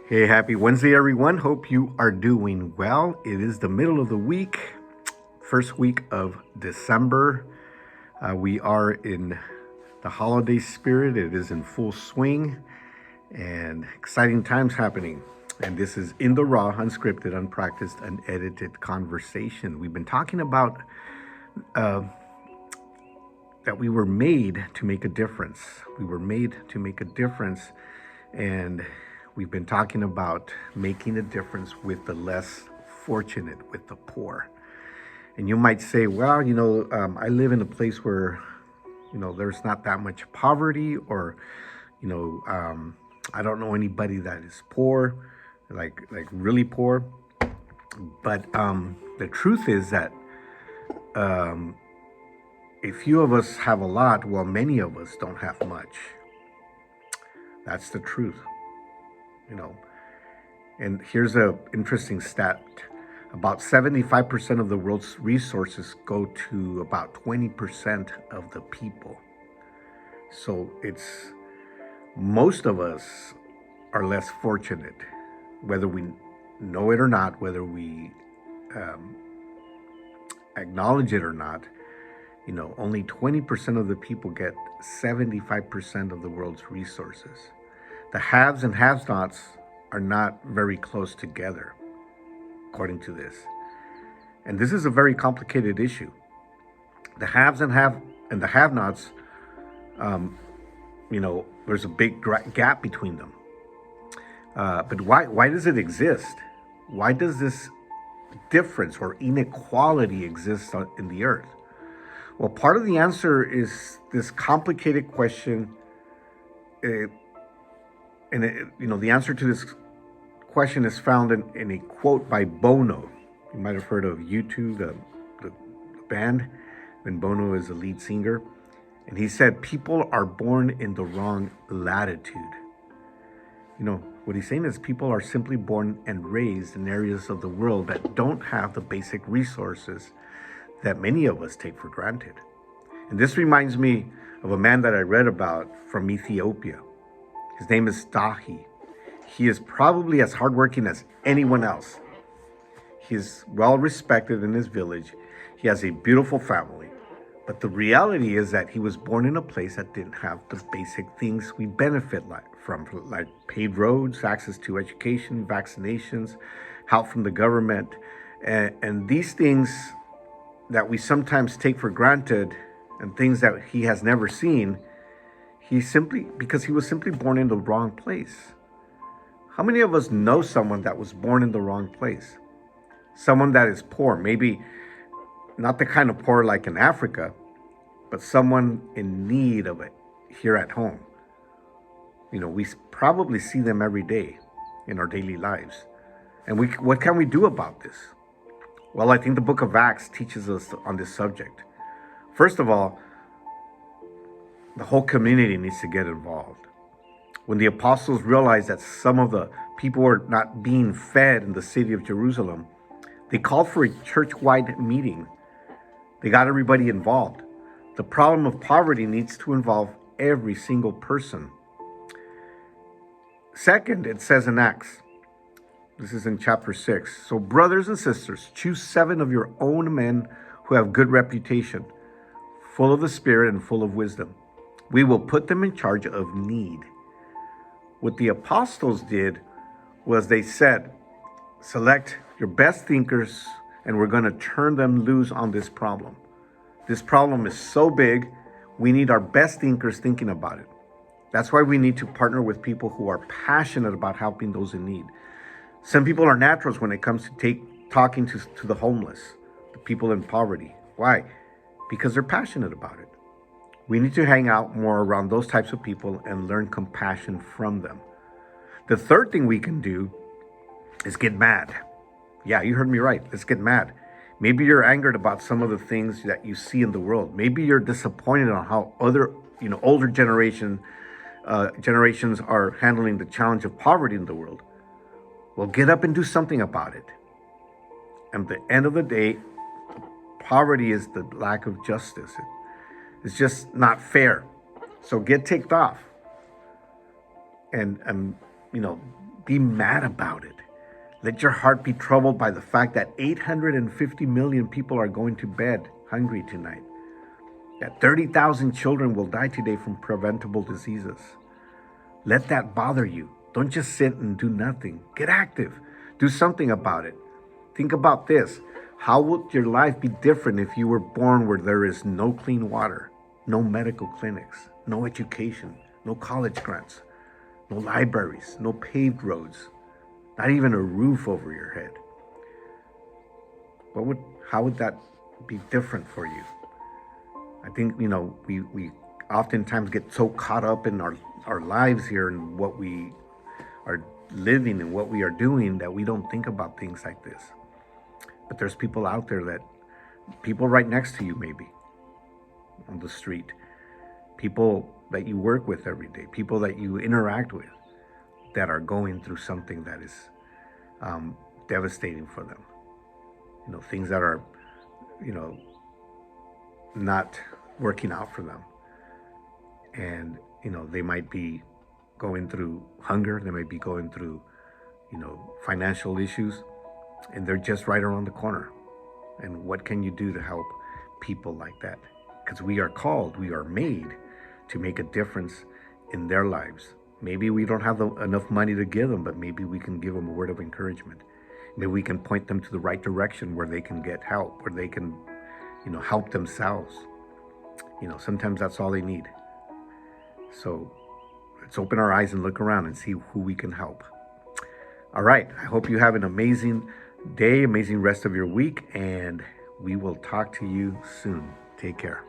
Hey, happy Wednesday, everyone. Hope you are doing well. It is the middle of the week, first week of December. We are in the holiday spirit, it is in full swing, and exciting times happening. And this is In the Raw, unscripted, unpracticed, unedited conversation. We've been talking about that we were made to make a difference. We were made to make a difference. And we've been talking about making a difference with the less fortunate, with the poor. And you might say, well, I live in a place where, there's not that much poverty, or, I don't know anybody that is poor, like really poor. But the truth is that a few of us have a lot, while many of us don't have much. That's the truth, you know. And here's a interesting stat. About 75% of the world's resources go to about 20% of the people. So it's most of us are less fortunate, whether we know it or not, whether we acknowledge it or not. Only 20% of the people get 75% of the world's resources. The haves and have-nots are not very close together, according to this. And this is a very complicated issue. The haves and the have-nots, there's a big gap between them. But why does it exist? Why does this difference or inequality exist in the earth? Well, part of the answer is this complicated question, and the answer to this question is found in a quote by Bono. You might have heard of U2, the band, and Bono is the lead singer. And he said, people are born in the wrong latitude. What he's saying is people are simply born and raised in areas of the world that don't have the basic resources that many of us take for granted. And this reminds me of a man that I read about from Ethiopia. His name is Dahi. He is probably as hardworking as anyone else. He is well respected in his village. He has a beautiful family. But the reality is that he was born in a place that didn't have the basic things we benefit from, like paved roads, access to education, vaccinations, help from the government. And these things that we sometimes take for granted, and things that he has never seen, because he was simply born in the wrong place. How many of us know someone that was born in the wrong place? Someone that is poor, maybe not the kind of poor like in Africa, but someone in need of it here at home. We probably see them every day in our daily lives. And what can we do about this? Well, I think the book of Acts teaches us on this subject. First of all, the whole community needs to get involved. When the apostles realized that some of the people were not being fed in the city of Jerusalem, they called for a church-wide meeting. They got everybody involved. The problem of poverty needs to involve every single person. Second, it says in Acts, this is in chapter 6. So brothers and sisters, choose 7 of your own men who have good reputation, full of the Spirit and full of wisdom. We will put them in charge of need. What the apostles did was they said, select your best thinkers, and we're going to turn them loose on this problem. This problem is so big, we need our best thinkers thinking about it. That's why we need to partner with people who are passionate about helping those in need. Some people are naturals when it comes to talking to the homeless, the people in poverty. Why? Because they're passionate about it. We need to hang out more around those types of people and learn compassion from them. The third thing we can do is get mad. Yeah, you heard me right. Let's get mad. Maybe you're angered about some of the things that you see in the world. Maybe you're disappointed on how other, older generations are handling the challenge of poverty in the world. Well, get up and do something about it. And at the end of the day, poverty is the lack of justice. It's just not fair. So get ticked off. And Be mad about it. Let your heart be troubled by the fact that 850 million people are going to bed hungry tonight. That 30,000 children will die today from preventable diseases. Let that bother you. Don't just sit and do nothing. Get active. Do something about it. Think about this. How would your life be different if you were born where there is no clean water, no medical clinics, no education, no college grants, no libraries, no paved roads, not even a roof over your head? How would that be different for you? I think, we oftentimes get so caught up in our lives here and what we are living and what we are doing that we don't think about things like this. But there's people out there people right next to you maybe on the street, people that you work with every day, people that you interact with that are going through something that is devastating for them. Things that are, not working out for them. And, they might be going through hunger, they might be going through, financial issues, and they're just right around the corner. And what can you do to help people like that? Because we are made to make a difference in their lives. Maybe we don't have enough money to give them, but maybe we can give them a word of encouragement. Maybe we can point them to the right direction where they can get help, where they can, help themselves. Sometimes that's all they need. So let's open our eyes and look around and see who we can help. All right. I hope you have an amazing day, amazing rest of your week, and we will talk to you soon. Take care.